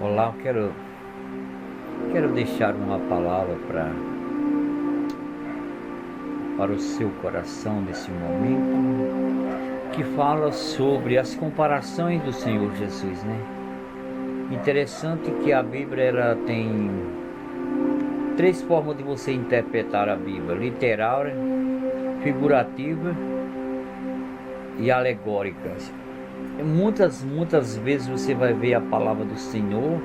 Olá, eu quero deixar uma palavra para o seu coração nesse momento, que fala sobre as comparações do Senhor Jesus, né? Interessante que a Bíblia ela tem três formas de você interpretar a Bíblia: literal, figurativa e alegórica. Muitas vezes você vai ver a palavra do Senhor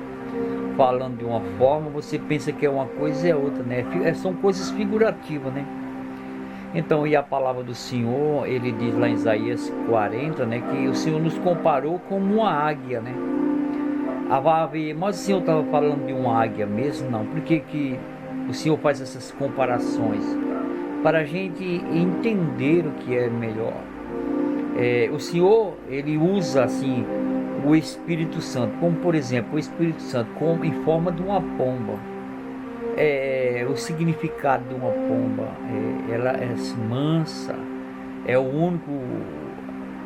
falando de uma forma, você pensa que é uma coisa e é outra, né? São coisas figurativas, né? Então, e a palavra do Senhor, ele diz lá em Isaías 40, né, que o Senhor nos comparou como uma águia, né? Mas o Senhor estava falando de uma águia mesmo? Não. Por que o Senhor faz essas comparações? Para a gente entender o que é melhor. O Senhor, ele usa assim o Espírito Santo, como por exemplo, o Espírito Santo como em forma de uma pomba. O significado de uma pomba, ela é mansa, é o único,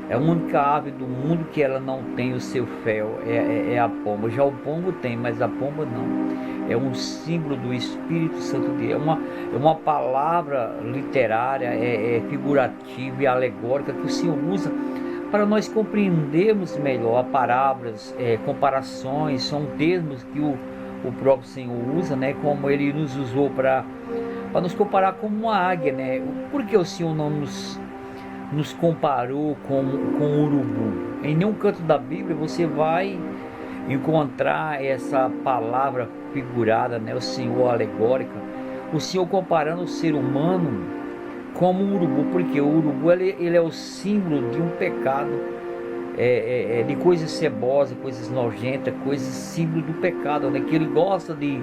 é a única ave do mundo que ela não tem o seu fel, é a pomba. Já o pombo tem, mas a pomba não. É um símbolo do Espírito Santo de Deus. É uma palavra literária, figurativa e alegórica que o Senhor usa para nós compreendermos melhor. Parábolas, comparações, são termos que o próprio Senhor usa, né? Como Ele nos usou para nos comparar como uma águia, né? Por que o Senhor não nos comparou com o urubu? Em nenhum canto da Bíblia você vai encontrar essa palavra figurada, né? O Senhor alegórica, o Senhor comparando o ser humano como um urubu, porque o urubu ele é o símbolo de um pecado, de coisas cebosas, coisas nojentas, coisas símbolo do pecado, né? Que ele gosta de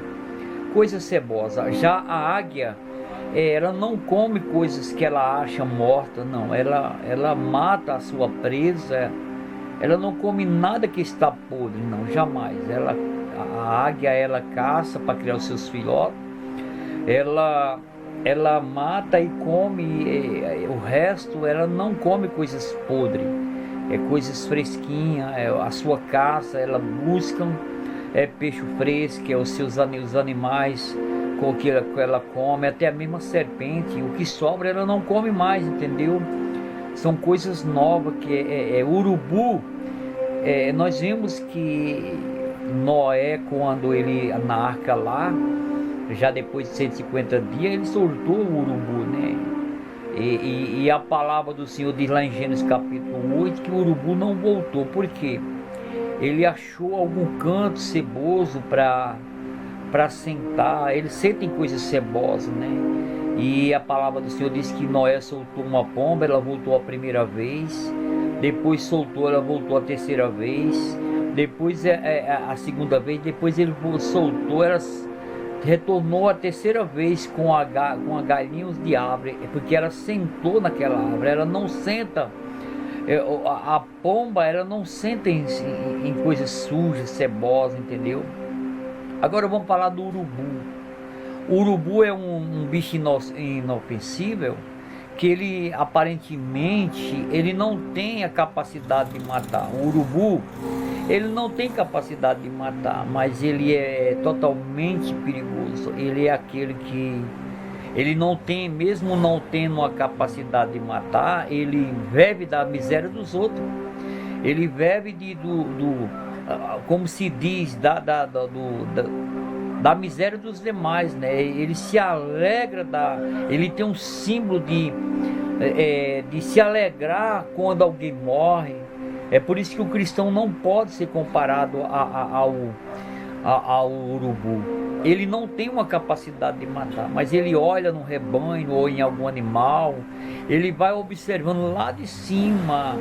coisas cebosas. Já a águia, ela não come coisas que ela acha morta, não. Ela mata a sua presa. Ela não come nada que está podre, não, jamais. A águia, ela caça para criar os seus filhotes. Ela mata e come, o resto ela não come coisas podres, coisas fresquinhas. A sua caça, ela busca peixe fresco, os animais com que ela come, até a mesma serpente. O que sobra ela não come mais, entendeu? São coisas novas que urubu. Nós vimos que Noé, quando ele na arca lá, já depois de 150 dias, ele soltou o urubu, né? E a palavra do Senhor diz lá em Gênesis capítulo 8 que o urubu não voltou. Por quê? Ele achou algum canto ceboso para sentar. Eles sentem coisas cebosas, né? E a palavra do Senhor diz que Noé soltou uma pomba, ela voltou a primeira vez, depois soltou, ela voltou a terceira vez, depois a segunda vez, depois ele soltou, ela retornou a terceira vez com a galinhos de árvore, porque ela sentou naquela árvore. Ela não senta, a pomba, ela não senta em coisas sujas, cebosas, entendeu? Agora vamos falar do urubu. O urubu é um bicho inofensível, que ele aparentemente ele não tem a capacidade de matar. O urubu, ele não tem capacidade de matar, mas ele é totalmente perigoso. Ele é aquele que ele não tem, mesmo não tendo a capacidade de matar, ele vive da miséria dos outros. Ele vive como se diz, da miséria dos demais, né? Ele se alegra ele tem um símbolo de se alegrar quando alguém morre. É por isso que o cristão não pode ser comparado ao urubu. Ele não tem uma capacidade de matar, mas ele olha no rebanho ou em algum animal, ele vai observando lá de cima,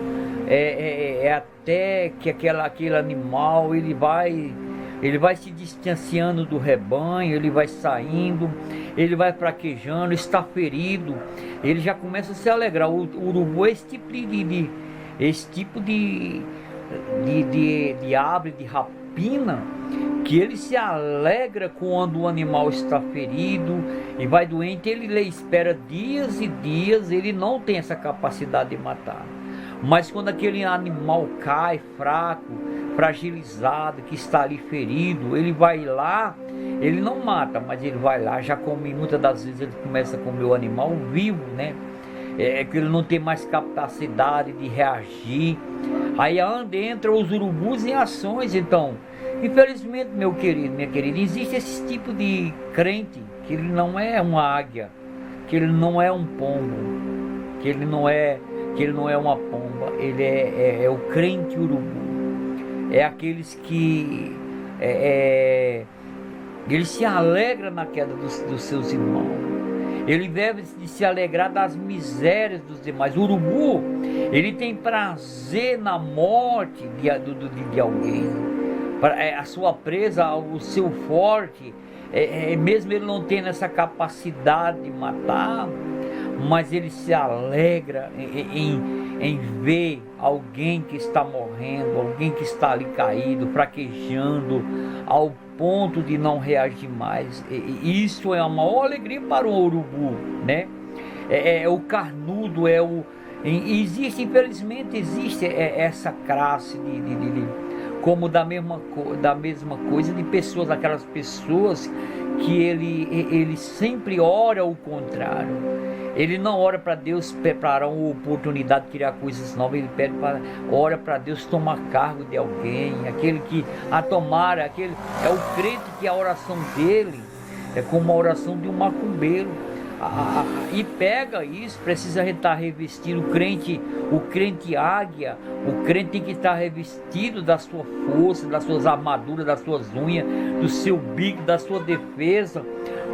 até que aquele animal ele vai se distanciando do rebanho, ele vai saindo, ele vai fraquejando, está ferido, ele já começa a se alegrar. O urubu é esse tipo de ave, de rapina, que ele se alegra quando o animal está ferido e vai doente. Ele espera dias e dias, ele não tem essa capacidade de matar. Mas quando aquele animal cai fraco, fragilizado, que está ali ferido, ele vai lá, ele não mata, mas ele vai lá, já come, muitas das vezes ele começa a comer o animal vivo, né? Que ele não tem mais capacidade de reagir. Aí entra os urubus em ações. Então, infelizmente, meu querido, minha querida, existe esse tipo de crente, que ele não é uma águia, que ele não é um pombo, que ele não é uma pomba, ele é o crente urubu. É aqueles que ele se alegra na queda dos seus irmãos. Ele deve se alegrar das misérias dos demais. O urubu, ele tem prazer na morte de alguém. A sua presa, o seu forte, mesmo ele não tendo essa capacidade de matar, mas ele se alegra em ver alguém que está morrendo, alguém que está ali caído, fraquejando, ao ponto de não reagir mais. Isso é a maior alegria para o urubu, né? O carnudo, infelizmente existe essa classe como da mesma coisa de pessoas, aquelas pessoas que ele sempre ora o contrário. Ele não ora para Deus preparar uma oportunidade de criar coisas novas. Ele ora para Deus tomar cargo de alguém. Aquele que aquele é o crente que a oração dele é como a oração de um macumbeiro. E pega isso, precisa estar revestido. O crente águia, o crente tem que estar revestido da sua força, das suas armaduras, das suas unhas, do seu bico, da sua defesa.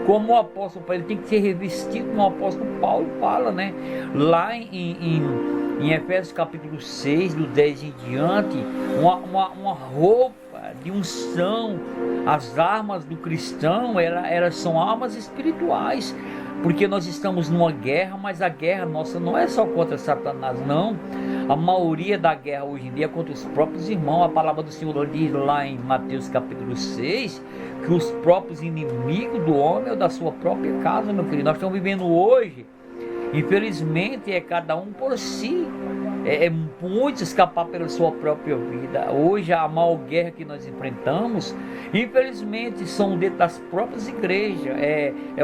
Como o apóstolo Paulo, ele tem que ser revestido, como o apóstolo Paulo fala, né? Lá em Efésios capítulo 6, do 10 em diante, uma roupa de unção. As armas do cristão, elas são armas espirituais, porque nós estamos numa guerra, mas a guerra nossa não é só contra Satanás, não. A maioria da guerra hoje em dia é contra os próprios irmãos. A palavra do Senhor diz lá em Mateus capítulo 6, que os próprios inimigos do homem é da sua própria casa, meu querido. Nós estamos vivendo hoje, infelizmente, cada um por si. Muitos escapar pela sua própria vida. Hoje a maior guerra que nós enfrentamos, infelizmente, são dentro das próprias igrejas.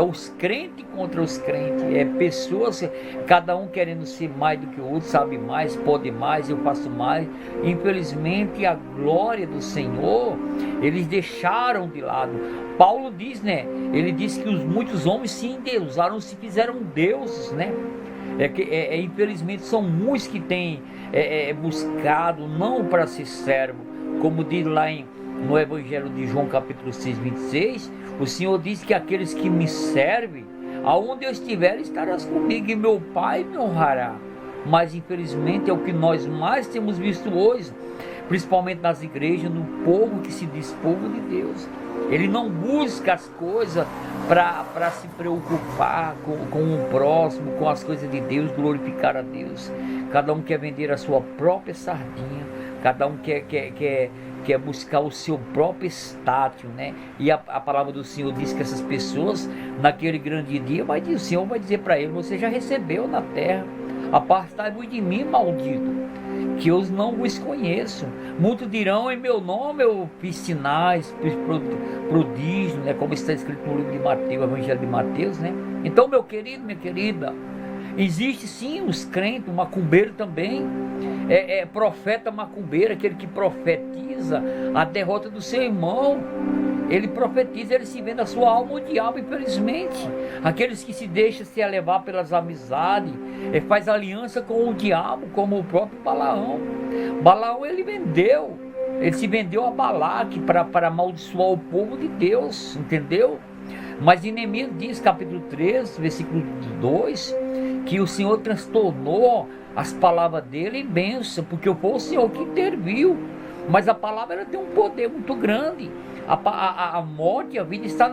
Os crentes contra os crentes. Pessoas, cada um querendo ser mais do que o outro, sabe mais, pode mais, eu faço mais. Infelizmente, a glória do Senhor eles deixaram de lado. Paulo diz, né? Ele diz que muitos homens se endeusaram, se fizeram deuses, né? Infelizmente são muitos que têm buscado não para ser servo, como diz lá no Evangelho de João capítulo 6, 26, o Senhor diz que aqueles que me servem, aonde eu estiver estarás comigo, e meu Pai me honrará. Mas infelizmente é o que nós mais temos visto hoje, principalmente nas igrejas, no povo que se diz povo de Deus. Ele não busca as coisas para se preocupar com o próximo, com as coisas de Deus, glorificar a Deus. Cada um quer vender a sua própria sardinha, cada um quer buscar o seu próprio status, né? E a palavra do Senhor diz que essas pessoas, naquele grande dia, o Senhor vai dizer para ele: você já recebeu na terra, apartai-vos de mim, maldito, que eu não vos conheço. Muitos dirão: em meu nome eu fiz sinais, fiz prodígios, né? Como está escrito no livro de Mateus, Evangelho de Mateus, né? Então, meu querido, minha querida, existe sim os crentes, o macumbeiro também, profeta macumbeiro, aquele que profetiza a derrota do seu irmão. Ele profetiza, ele se vende a sua alma ao diabo, infelizmente. Aqueles que se deixam se levar pelas amizades, faz aliança com o diabo, como o próprio Balaão. Balaão, ele se vendeu a Balaque para amaldiçoar o povo de Deus, entendeu? Mas em Neemias diz, capítulo 3, versículo 2, que o Senhor transtornou as palavras dele em bênção, porque foi o Senhor que interviu. Mas a palavra, ela tem um poder muito grande. A morte e a vida está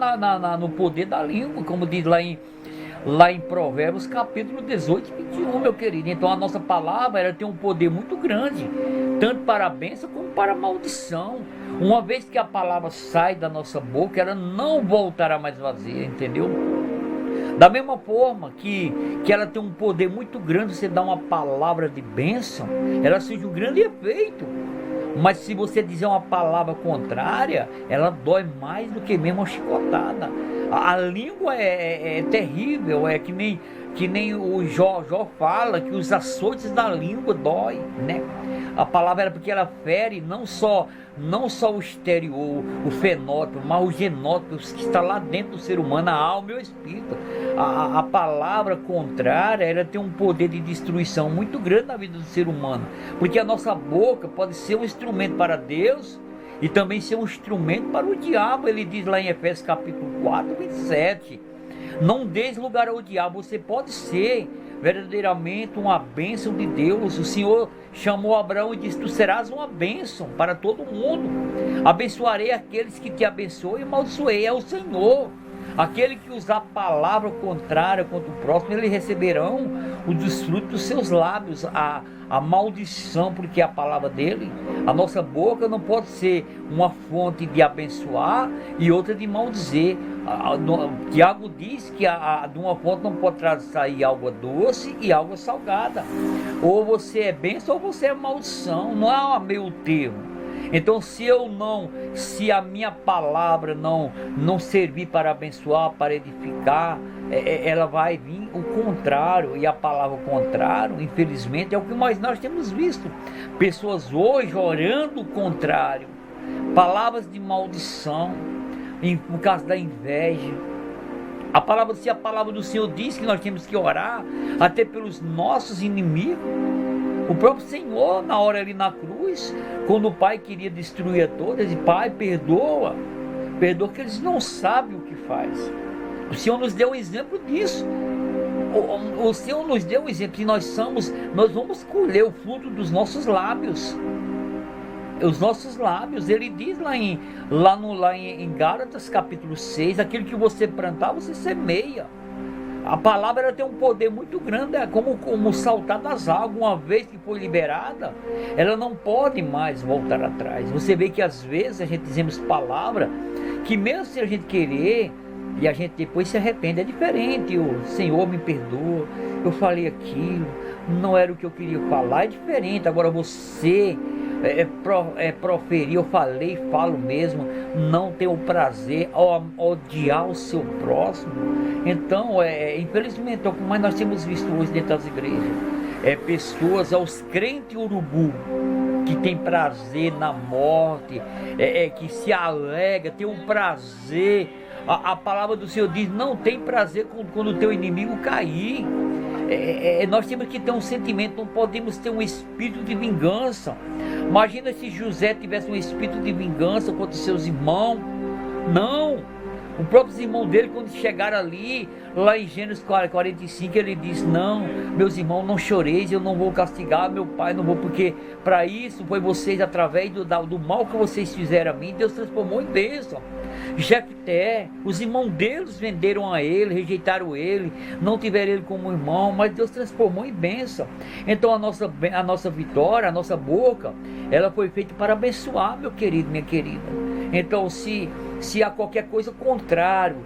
no poder da língua, como diz lá em Provérbios capítulo 18 e 21, meu querido. Então a nossa palavra, ela tem um poder muito grande, tanto para a bênção como para a maldição. Uma vez que a palavra sai da nossa boca, ela não voltará mais vazia, entendeu? Da mesma forma que ela tem um poder muito grande, você dá uma palavra de bênção, ela surge um grande efeito. Mas se você dizer uma palavra contrária, ela dói mais do que mesmo uma chicotada. A língua é terrível, é que nem o Jó fala, que os açoites da língua dói, né? A palavra era porque ela fere não só o exterior, o fenótipo, mas o genótipo que está lá dentro do ser humano, a alma e o espírito. A palavra contrária, ela tem um poder de destruição muito grande na vida do ser humano, porque a nossa boca pode ser um instrumento para Deus e também ser um instrumento para o diabo. Ele diz lá em Efésios capítulo 4, 27, não deis lugar ao diabo. Você pode ser verdadeiramente uma bênção de Deus. O Senhor chamou Abraão e disse: tu serás uma bênção para todo mundo. Abençoarei aqueles que te abençoam e amaldiçoei. É o Senhor. Aquele que usar palavra contrária contra o próximo, eles receberão os frutos dos seus lábios, a maldição, porque é a palavra dele. A nossa boca não pode ser uma fonte de abençoar e outra de maldizer. Tiago diz que de uma fonte não pode sair água doce e água salgada. Ou você é bênção ou você é maldição, não há meio termo. Então se a minha palavra não servir para abençoar, para edificar, ela vai vir o contrário. E a palavra contrário, infelizmente, é o que mais nós temos visto. Pessoas hoje orando o contrário, palavras de maldição, por causa da inveja. Se a palavra do Senhor diz que nós temos que orar até pelos nossos inimigos. O próprio Senhor, na hora ali na cruz, quando o Pai queria destruir a todos, ele disse: Pai, perdoa, que eles não sabem o que faz. O Senhor nos deu um exemplo disso. O Senhor nos deu um exemplo que nós vamos colher o fruto dos nossos lábios. Os nossos lábios, ele diz lá em Gálatas capítulo 6, aquilo que você plantar, você semeia. A palavra ela tem um poder muito grande, é como saltar das águas. Uma vez que foi liberada, ela não pode mais voltar atrás. Você vê que às vezes a gente dizemos palavra que mesmo se a gente querer e a gente depois se arrepende, é diferente. O Senhor me perdoa, eu falei aquilo, não era o que eu queria falar, é diferente. Agora você proferir, eu falei, falo mesmo, não ter o prazer ao odiar o seu próximo. Então, infelizmente, é o que mais nós temos visto hoje dentro das igrejas. Pessoas, os crentes urubu, que tem prazer na morte, que se alega, tem um prazer. A palavra do Senhor diz: não tem prazer quando o teu inimigo cair. Nós temos que ter um sentimento, não podemos ter um espírito de vingança. Imagina se José tivesse um espírito de vingança contra os seus irmãos. Não. O próprio irmão dele, quando chegaram ali, lá em Gênesis 45, ele disse: não, meus irmãos, não choreis, eu não vou castigar meu pai, não vou, porque para isso foi vocês, através do mal que vocês fizeram a mim, Deus transformou em bênção. Jefté, os irmãos deles venderam a ele, rejeitaram ele, não tiveram ele como irmão, mas Deus transformou em bênção. Então a nossa vitória, a nossa boca, ela foi feita para abençoar, meu querido, minha querida. Então se há qualquer coisa contrário,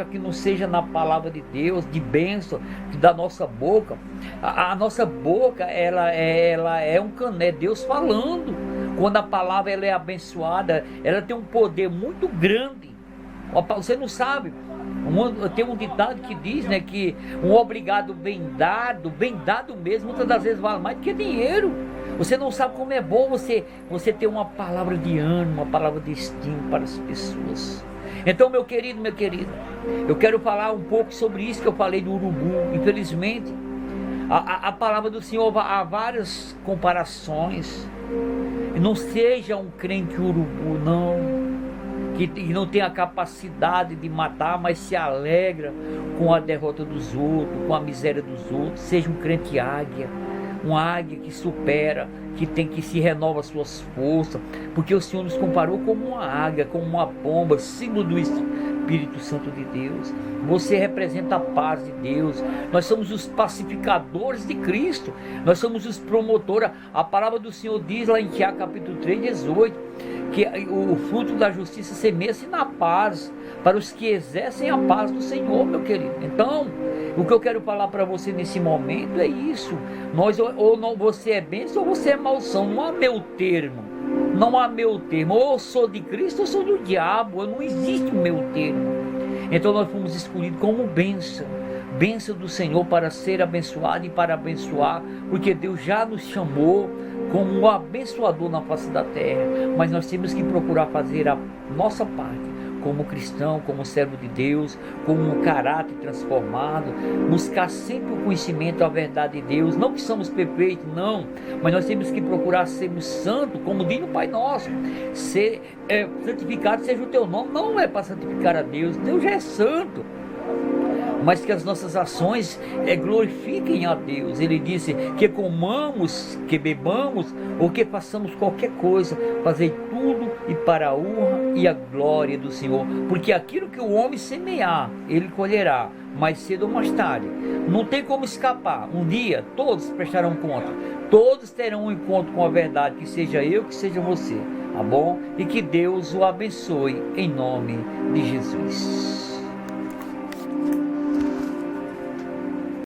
que não seja na palavra de Deus, de bênção da nossa boca, a nossa boca ela é um cané, Deus falando. Quando a palavra ela é abençoada, ela tem um poder muito grande. Você não sabe, tem um ditado que diz, né, que um obrigado bem dado mesmo, muitas das vezes vale mais do que dinheiro. Você não sabe como é bom você ter uma palavra de ânimo, uma palavra de estímulo para as pessoas. Então, meu querido, minha querida, eu quero falar um pouco sobre isso que eu falei do urubu. Infelizmente, a palavra do Senhor, há várias comparações. Não seja um crente urubu, não, que não tem a capacidade de matar, mas se alegra com a derrota dos outros, com a miséria dos outros. Seja um crente águia, uma águia que supera, que se renova as suas forças, porque o Senhor nos comparou como uma águia, como uma pomba, símbolo do Espírito Santo de Deus. Você representa a paz de Deus. Nós somos os pacificadores de Cristo, nós somos os promotores. A palavra do Senhor diz lá em Tiago capítulo 3, 18, porque o fruto da justiça semeia-se na paz, para os que exercem a paz do Senhor, meu querido. Então, o que eu quero falar para você nesse momento é isso. Ou não, você é bênção ou você é maldição, não há meu termo. Não há meu termo, ou eu sou de Cristo ou eu sou do diabo, não existe o meu termo. Então nós fomos escolhidos como bênção do Senhor para ser abençoado e para abençoar, porque Deus já nos chamou como um abençoador na face da terra, mas nós temos que procurar fazer a nossa parte, como cristão, como servo de Deus, com um caráter transformado, buscar sempre o conhecimento, a verdade de Deus. Não que somos perfeitos, não, mas nós temos que procurar sermos santos, como diz o Pai Nosso, santificado seja o teu nome. Não é para santificar a Deus, Deus já é santo, mas que as nossas ações glorifiquem a Deus. Ele disse que comamos, que bebamos ou que façamos qualquer coisa, fazei tudo e para a honra e a glória do Senhor, porque aquilo que o homem semear, ele colherá, mais cedo ou mais tarde. Não tem como escapar. Um dia todos prestarão conta, todos terão um encontro com a verdade, que seja eu, que seja você, tá bom? E que Deus o abençoe em nome de Jesus.